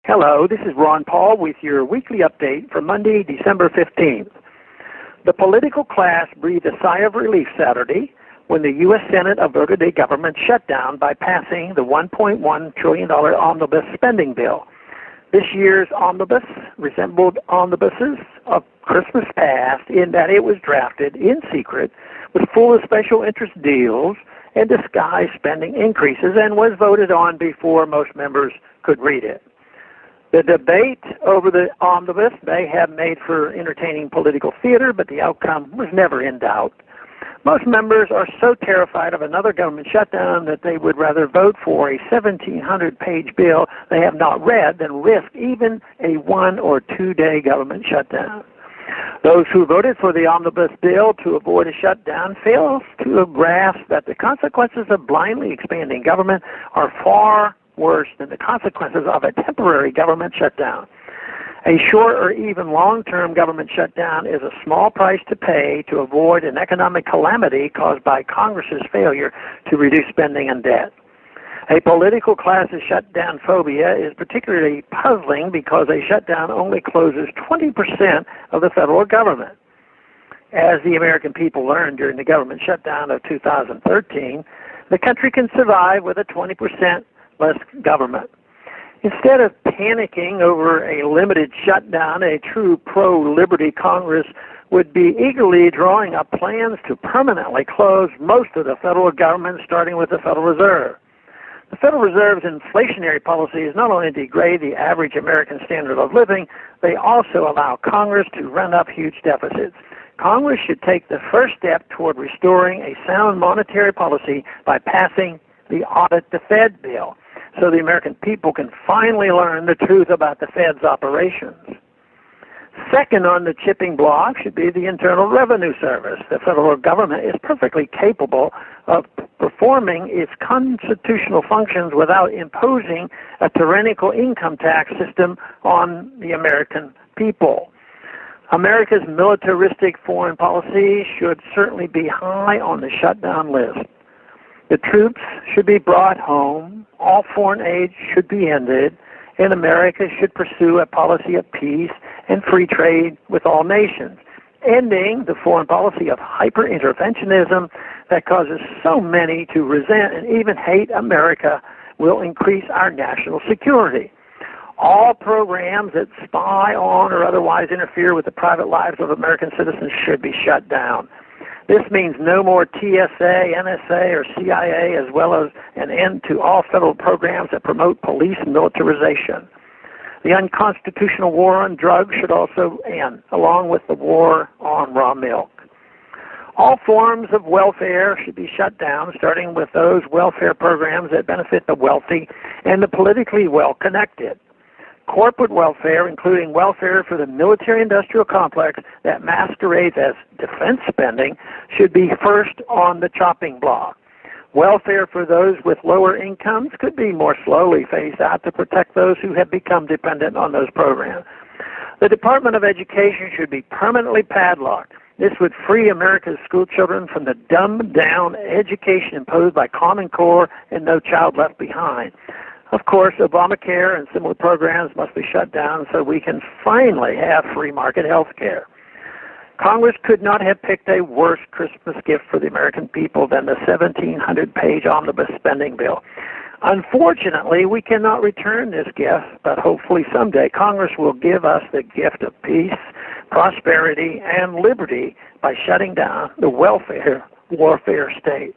Hello, this is Ron Paul with your weekly update for Monday, December 15th. The political class breathed a sigh of relief Saturday when the U.S. Senate averted a government shutdown by passing the $1.1 trillion omnibus spending bill. This year's omnibus resembled omnibuses of Christmas past in that it was drafted in secret, was full of special interest deals and disguised spending increases, and was voted on before most members could read it. The debate over the omnibus may have made for entertaining political theater, but the outcome was never in doubt. Most members are so terrified of another government shutdown that they would rather vote for a 1,700-page bill they have not read than risk even a 1 or 2 day government shutdown. Those who voted for the omnibus bill to avoid a shutdown fail to grasp that the consequences of blindly expanding government are far worse than the consequences of a temporary government shutdown. A short or even long-term government shutdown is a small price to pay to avoid an economic calamity caused by Congress's failure to reduce spending and debt. A political class's shutdown phobia is particularly puzzling because a shutdown only closes 20% of the federal government. As the American people learned during the government shutdown of 2013, the country can survive with a 20% less government. Instead of panicking over a limited shutdown, a true pro-liberty Congress would be eagerly drawing up plans to permanently close most of the federal government, starting with the Federal Reserve. The Federal Reserve's inflationary policies not only degrade the average American standard of living, they also allow Congress to run up huge deficits. Congress should take the first step toward restoring a sound monetary policy by passing the Audit the Fed bill, so the American people can finally learn the truth about the Fed's operations. Second on the chipping block should be the Internal Revenue Service. The federal government is perfectly capable of performing its constitutional functions without imposing a tyrannical income tax system on the American people. America's militaristic foreign policy should certainly be high on the shutdown list. The troops should be brought home, all foreign aid should be ended, and America should pursue a policy of peace and free trade with all nations, ending the foreign policy of hyper-interventionism that causes so many to resent and even hate America will increase our national security. All programs that spy on or otherwise interfere with the private lives of American citizens should be shut down. This means no more TSA, NSA, or CIA, as well as an end to all federal programs that promote police militarization. The unconstitutional war on drugs should also end, along with the war on raw milk. All forms of welfare should be shut down, starting with those welfare programs that benefit the wealthy and the politically well-connected. Corporate welfare, including welfare for the military-industrial complex that masquerades as defense spending, should be first on the chopping block. Welfare for those with lower incomes could be more slowly phased out to protect those who have become dependent on those programs. The Department of Education should be permanently padlocked. This would free America's school children from the dumbed-down education imposed by Common Core and No Child Left Behind. Of course, Obamacare and similar programs must be shut down so we can finally have free market health care. Congress could not have picked a worse Christmas gift for the American people than the 1,700-page omnibus spending bill. Unfortunately, we cannot return this gift, but hopefully someday Congress will give us the gift of peace, prosperity, and liberty by shutting down the welfare warfare state.